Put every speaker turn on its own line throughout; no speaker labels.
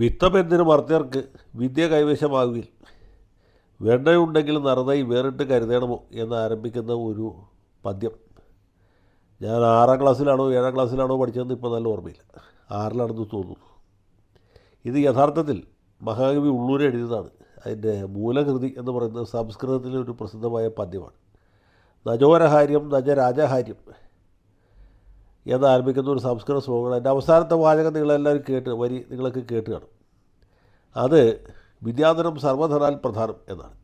വിത്തമെന്തിന് മർത്യർക്ക് വിദ്യ കൈവശമാകുകയിൽ വെണ്ണയുണ്ടെങ്കിൽ നറുതൈ വേറിട്ട് കരുതണമോ എന്ന് ആരംഭിക്കുന്ന ഒരു പദ്യം ഞാൻ 6ാം ക്ലാസ്സിലാണോ 7ാം ക്ലാസ്സിലാണോ പഠിച്ചതെന്ന് ഇപ്പോൾ നല്ല ഓർമ്മയില്ല. 6ലാണെന്ന് തോന്നുന്നു. ഇത് യഥാർത്ഥത്തിൽ മഹാകവി ഉള്ളൂർ എഴുതിയതാണ്. അതിൻ്റെ മൂലകൃതി എന്ന് പറയുന്നത് സംസ്കൃതത്തിലെ ഒരു പ്രസിദ്ധമായ പദ്യമാണ്. നജോരഹാര്യം നജ രാജഹാര്യം എന്നാരംഭിക്കുന്ന ഒരു സംസ്കൃത ശ്ലോകമാണ്. അതിൻ്റെ അവസാനത്തെ വാചകം നിങ്ങളെല്ലാവരും നിങ്ങളൊക്കെ കേട്ട് കാണും. അത് വിദ്യാധനം സർവധനാൽ പ്രധാനം എന്നാണ്.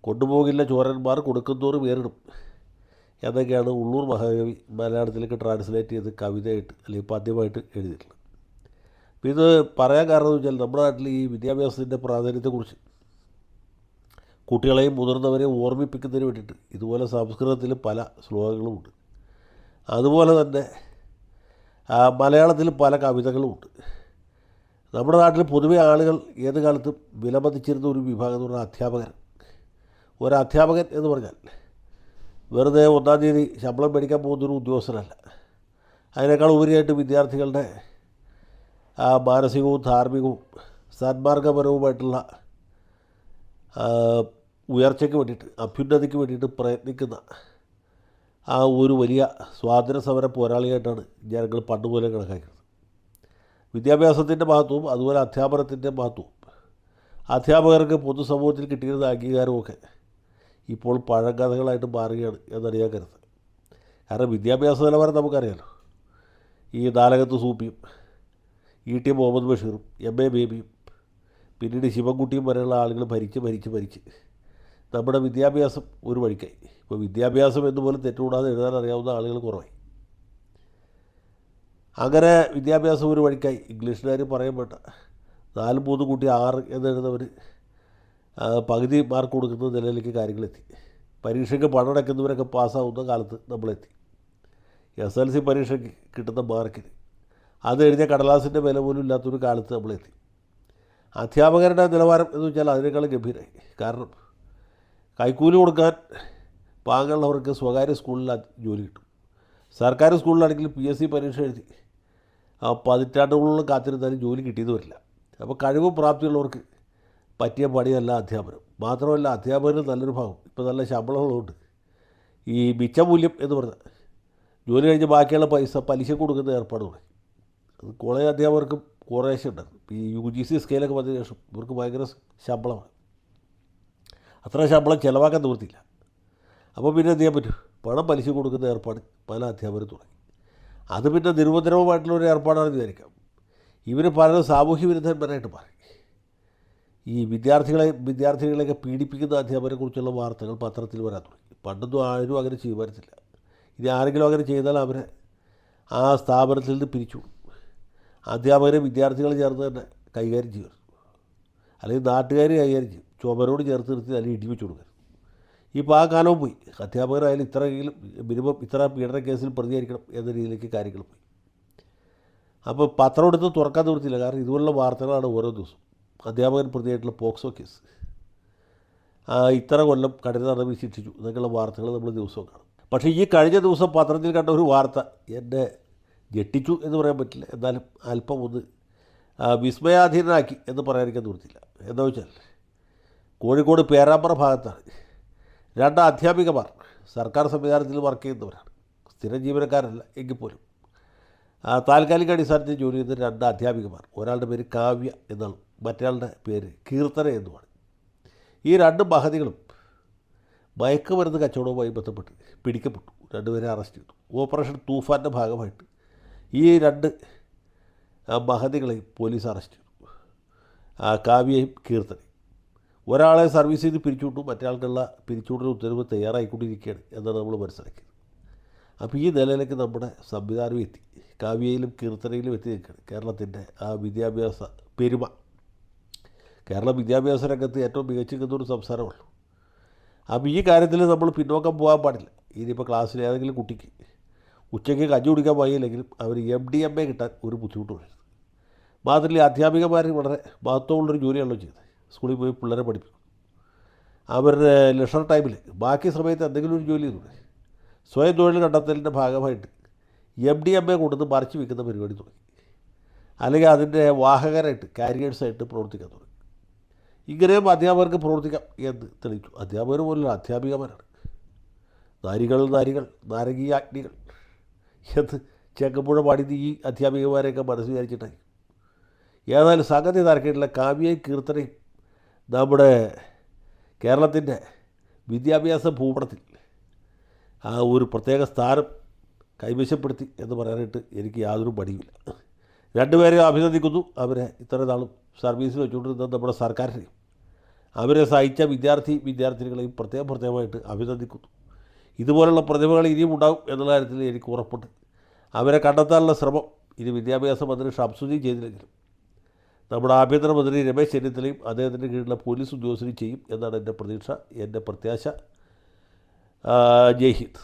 കൊണ്ടുപോകില്ല ചോരന്മാർ കൊടുക്കുന്നോറും ഏറിടും എന്നൊക്കെയാണ് ഉള്ളൂർ മഹാകവി മലയാളത്തിലേക്ക് ട്രാൻസ്ലേറ്റ് ചെയ്ത് കവിതയായിട്ട് അല്ലെങ്കിൽ പദ്യമായിട്ട് എഴുതിയിട്ടുള്ളത്. അപ്പോൾ ഇത് പറയാൻ കാരണം എന്ന് വെച്ചാൽ നമ്മുടെ നാട്ടിൽ ഈ വിദ്യാഭ്യാസത്തിൻ്റെ പ്രാധാന്യത്തെക്കുറിച്ച് കുട്ടികളെയും മുതിർന്നവരെയും ഓർമ്മിപ്പിക്കുന്നതിന് വേണ്ടിയിട്ട് ഇതുപോലെ സംസ്കൃതത്തിൽ പല ശ്ലോകങ്ങളുമുണ്ട്. അതുപോലെ തന്നെ മലയാളത്തിൽ പല കവിതകളുമുണ്ട്. നമ്മുടെ നാട്ടിൽ പൊതുവെ ആളുകൾ ഏത് കാലത്തും വിലമതിച്ചിരുന്ന ഒരു വിഭാഗം എന്ന് പറഞ്ഞാൽ അധ്യാപകർ. ഒരധ്യാപകൻ എന്ന് പറഞ്ഞാൽ വെറുതെ 1-ാം തീയതി ശമ്പളം മേടിക്കാൻ പോകുന്നൊരു ഉദ്യോഗസ്ഥനല്ല. അതിനേക്കാൾ ഉപരിയായിട്ട് വിദ്യാർത്ഥികളുടെ മാനസികവും ധാർമ്മികവും സന്മാർഗപരവുമായിട്ടുള്ള ഉയർച്ചയ്ക്ക് വേണ്ടിയിട്ട് അഭ്യുന്നതിക്ക് വേണ്ടിയിട്ട് പ്രയത്നിക്കുന്ന ഒരു വലിയ സ്വാതന്ത്ര്യ സമര പോരാളിയായിട്ടാണ് ജനങ്ങൾ പണ്ടുപോലെ കണക്കാക്കുന്നത്. വിദ്യാഭ്യാസത്തിൻ്റെ മഹത്വവും അതുപോലെ അധ്യാപനത്തിൻ്റെ മഹത്വവും അധ്യാപകർക്ക് പൊതുസമൂഹത്തിൽ കിട്ടിയിരുന്ന അംഗീകാരമൊക്കെ ഇപ്പോൾ പഴങ്കഥകളായിട്ട് മാറുകയാണ് എന്നാണ് ഞാൻ കരുതുന്നത്. കാരണം വിദ്യാഭ്യാസ നിലവാരം നമുക്കറിയാലോ. ഈ നാലകത്ത് സൂപ്പിയും ടി മുഹമ്മദ് ബഷീറും MA ബേബിയും പിന്നീട് ശിവൻകുട്ടിയും വരെയുള്ള ആളുകൾ ഭരിച്ച് നമ്മുടെ വിദ്യാഭ്യാസം ഒരു വഴിക്കായി. ഇപ്പോൾ വിദ്യാഭ്യാസം എന്നുപോലും തെറ്റുകൂടാതെ എഴുതാൻ അറിയാവുന്ന ആളുകൾ കുറവായി. അങ്ങനെ വിദ്യാഭ്യാസം ഒരു വഴിക്കായി. ഇംഗ്ലീഷുകാർ പറയാൻ വേണ്ട 4-3 കൂട്ടി 6 എന്നെഴുതുന്നവർ പകുതി മാർക്ക് കൊടുക്കുന്ന നിലയിലേക്ക് കാര്യങ്ങളെത്തി. പരീക്ഷയ്ക്ക് പണമടയ്ക്കുന്നവരൊക്കെ പാസ്സാവുന്ന കാലത്ത് നമ്മളെത്തി. SLC പരീക്ഷയ്ക്ക് കിട്ടുന്ന മാർക്കിന് അത് എഴുതിയ കടലാസിൻ്റെ വില പോലും ഇല്ലാത്തൊരു കാലത്ത് നമ്മളെത്തി. അധ്യാപകരുടെ നിലവാരം എന്ന് വെച്ചാൽ അതിനേക്കാളും ഗംഭീരമായി. കാരണം കൈക്കൂലി കൊടുക്കാൻ പാങ്ങുള്ളവർക്ക് സ്വകാര്യ സ്കൂളിൽ ജോലി കിട്ടും. സർക്കാർ സ്കൂളിലാണെങ്കിൽ PSC പരീക്ഷ എഴുതി പതിറ്റാണ്ടുകളോളം കാത്തിരുന്നാലും ജോലി കിട്ടിയെന്ന് വരില്ല. അപ്പോൾ കഴിവും പ്രാപ്തിയുള്ളവർക്ക് പറ്റിയ പണിയല്ല അധ്യാപനം. മാത്രമല്ല അധ്യാപകന് നല്ലൊരു ഭാഗം ഇപ്പോൾ നല്ല ശമ്പളമുള്ളതുകൊണ്ട് ഈ മിച്ചമൂല്യം എന്ന് പറഞ്ഞാൽ ജോലി കഴിഞ്ഞ് ബാക്കിയുള്ള പൈസ പലിശ കൊടുക്കുന്ന ഏർപ്പാട് തുടങ്ങി. അത് കോളേജ് അധ്യാപകർക്കും കുറേശ്ശെ ഉണ്ടായിരുന്നു. ഈ UGC സ്കെയിലൊക്കെ വന്നതിന് ശേഷം ഇവർക്ക് ഭയങ്കര ശമ്പളമാണ്. അത്ര ശമ്പളം ചിലവാക്കാൻ നിവൃത്തിയില്ല. അപ്പോൾ പിന്നെ എന്ത് ചെയ്യാൻ പറ്റും? പണം പലിശ കൊടുക്കുന്ന ഏർപ്പാട് പല അധ്യാപകരും തുടങ്ങി. അത് പിന്നെ നിരുപദ്രവമായിട്ടുള്ളൊരു ഏർപ്പാടാണെന്ന് വിചാരിക്കാം. ഇവർ പലരും സാമൂഹ്യ വിരുദ്ധന്മാരായിട്ട് മാറി. ഈ വിദ്യാർത്ഥികളെയൊക്കെ പീഡിപ്പിക്കുന്ന അധ്യാപകരെക്കുറിച്ചുള്ള വാർത്തകൾ പത്രത്തിൽ വരാൻ തുടങ്ങി. പണ്ടൊന്നും ആരും അങ്ങനെ ചെയ്യുമായിരുന്നില്ല. ഇനി ആരെങ്കിലും അങ്ങനെ ചെയ്താൽ അവരെ ആ സ്ഥാപനത്തിൽ നിന്ന് പിരിച്ചു. അധ്യാപകരെ വിദ്യാർത്ഥികൾ ചേർന്ന് തന്നെ കൈകാര്യം ചെയ്യുമായിരുന്നു. അല്ലെങ്കിൽ നാട്ടുകാർ കൈകാര്യം ചെയ്യും. ചുമരോട് ചേർത്ത് നിർത്തി അല്ലെങ്കിൽ ഇടിവെച്ച് കൊടുക്കരുത്. ഇപ്പോൾ ആ കാലവും പോയി. അധ്യാപകരായാലും ഇത്രയെങ്കിലും മിനിമം ഇത്ര പീഡന കേസിൽ പ്രതികരിക്കണം എന്ന രീതിയിലേക്ക് കാര്യങ്ങൾ പോയി. അപ്പോൾ പത്രം എടുത്ത് തുറക്കാൻ നിവൃത്തിയില്ല. കാരണം ഇതുപോലുള്ള വാർത്തകളാണ് ഓരോ ദിവസവും. അധ്യാപകൻ പ്രതിയായിട്ടുള്ള പോക്സോ കേസ്, ഇത്ര കൊല്ലം കഠിന നടപടി ശിക്ഷിച്ചു എന്നൊക്കെയുള്ള വാർത്തകൾ നമ്മൾ ദിവസവും കാണും. പക്ഷേ ഈ കഴിഞ്ഞ ദിവസം പത്രത്തിൽ കണ്ട ഒരു വാർത്ത എന്നെ ഞെട്ടിച്ചു എന്ന് പറയാൻ പറ്റില്ല. എന്നാലും അല്പം ഒന്ന് വിസ്മയാധീനനാക്കി എന്ന് പറയാതിരിക്കാൻ നിവൃത്തിയില്ല. എന്താ വെച്ചാൽ കോഴിക്കോട് പേരാമ്പ്ര ഭാഗത്താണ് 2 അധ്യാപികമാർ സർക്കാർ സംവിധാനത്തിൽ വർക്ക് ചെയ്യുന്നവരാണ്. സ്ഥിരം ജീവനക്കാരല്ല എങ്കിൽ പോലും താൽക്കാലിക അടിസ്ഥാനത്തിൽ ജോലി ചെയ്യുന്ന 2 അധ്യാപികമാർ. ഒരാളുടെ പേര് കാവ്യ എന്നാണ്, മറ്റയാളുടെ പേര് കീർത്തന എന്നുമാണ്. ഈ 2 മഹതികളും മയക്കുമരുന്ന് കച്ചവടവുമായി ബന്ധപ്പെട്ട് പിടിക്കപ്പെട്ടു. 2 പേരെ അറസ്റ്റ് ചെയ്തു. ഓപ്പറേഷൻ തൂഫാൻ്റെ ഭാഗമായിട്ട് ഈ 2 മഹതികളെയും പോലീസ് അറസ്റ്റ് ചെയ്തു. കാവ്യയും കീർത്തനയും. ഒരാളെ സർവീസ് ചെയ്ത് പിരിച്ചുവിട്ടു, മറ്റയാൾക്കുള്ള പിരിച്ചുവിടൽ ഉത്തരവ് തയ്യാറായിക്കൊണ്ടിരിക്കുകയാണ് എന്നാണ് നമ്മൾ മനസ്സിലാക്കിയത്. അപ്പോൾ ഈ നിലയിലേക്ക് നമ്മുടെ സംവിധാനം എത്തി. കാവ്യയിലും കീർത്തനയിലും എത്തി നിൽക്കുകയാണ് കേരളത്തിൻ്റെ വിദ്യാഭ്യാസ പെരുമ. കേരളം വിദ്യാഭ്യാസ രംഗത്ത് ഏറ്റവും മികച്ചു നിൽക്കുന്നൊരു സംസ്ഥാനമുള്ളൂ. അപ്പോൾ ഈ കാര്യത്തിൽ നമ്മൾ പിന്നോക്കം പോകാൻ പാടില്ല. ഇനിയിപ്പോൾ ക്ലാസ്സിൽ ഏതെങ്കിലും കുട്ടിക്ക് ഉച്ചയ്ക്ക് കഞ്ഞി കുടിക്കാൻ പോയില്ലെങ്കിലും അവർ MDMA കിട്ടാൻ ഒരു ബുദ്ധിമുട്ട് വരരുത്. മാത്രമല്ല അധ്യാപികമാർ വളരെ മഹത്വമുള്ളൊരു ജോലിയാണല്ലോ ചെയ്യുന്നത്. സ്കൂളിൽ പോയി പിള്ളേരെ പഠിപ്പിക്കും. അവരുടെ ലെഷർ ടൈമിൽ ബാക്കി സമയത്ത് എന്തെങ്കിലും ഒരു ജോലി ചെയ്തൂടെ. സ്വയം തൊഴിൽ കണ്ടെത്തലിൻ്റെ ഭാഗമായിട്ട് MDMA കൊണ്ടുവന്ന് മറിച്ച് വയ്ക്കുന്ന പരിപാടി തുടങ്ങി. അല്ലെങ്കിൽ അതിൻ്റെ വാഹകരായിട്ട് കാരിയേഴ്സായിട്ട് പ്രവർത്തിക്കാൻ തുടങ്ങി. ഇങ്ങനെയും അധ്യാപകർക്ക് പ്രവർത്തിക്കാം എന്ന് തെളിയിച്ചു. അധ്യാപകർ പോലുള്ള അധ്യാപികമാരാണ്. നാരികൾ നാരകീയാഗ്നികൾ എന്ന് ചെങ്കമ്പുഴ പാടിയത് ഈ അധ്യാപികമാരെയൊക്കെ മനസ്സ് വിചാരിച്ചിട്ടായി. ഏതായാലും സംഗതി തരക്കേണ്ടില്ല. കാവ്യയും കീർത്തനയും നമ്മുടെ കേരളത്തിൻ്റെ വിദ്യാഭ്യാസ ഭൂപടത്തിൽ ആ ഒരു പ്രത്യേക സ്ഥാനം കൈവശപ്പെടുത്തി എന്ന് പറയാനായിട്ട് എനിക്ക് യാതൊരു മടിയുമില്ല. രണ്ടുപേരെയും അഭിനന്ദിക്കുന്നു. അവരെ ഇത്ര നാളും സർവീസിൽ വെച്ചുകൊണ്ടിരുന്ന നമ്മുടെ സർക്കാരിനെയും അവരെ സഹായിച്ച വിദ്യാർത്ഥിനികളെയും പ്രത്യേകമായിട്ട് അഭിനന്ദിക്കുന്നു. ഇതുപോലുള്ള പ്രതിഭകൾ ഇനിയും ഉണ്ടാകും എന്നുള്ള കാര്യത്തിൽ എനിക്ക് ഉറപ്പുണ്ട്. അവരെ കണ്ടെത്താനുള്ള ശ്രമം ഇനി വിദ്യാഭ്യാസ മന്ത്രി ഷംസുദ്ദീൻ ചെയ്തില്ലെങ്കിലും നമ്മുടെ ആഭ്യന്തരമന്ത്രി രമേശ് ചെന്നിത്തലയും അദ്ദേഹത്തിൻ്റെ കീഴിലുള്ള പോലീസ് ഉദ്യോഗസ്ഥരും ചെയ്യും എന്നാണ് എൻ്റെ പ്രതീക്ഷ, എൻ്റെ പ്രത്യാശ. ജയ് ഹിന്ദ്.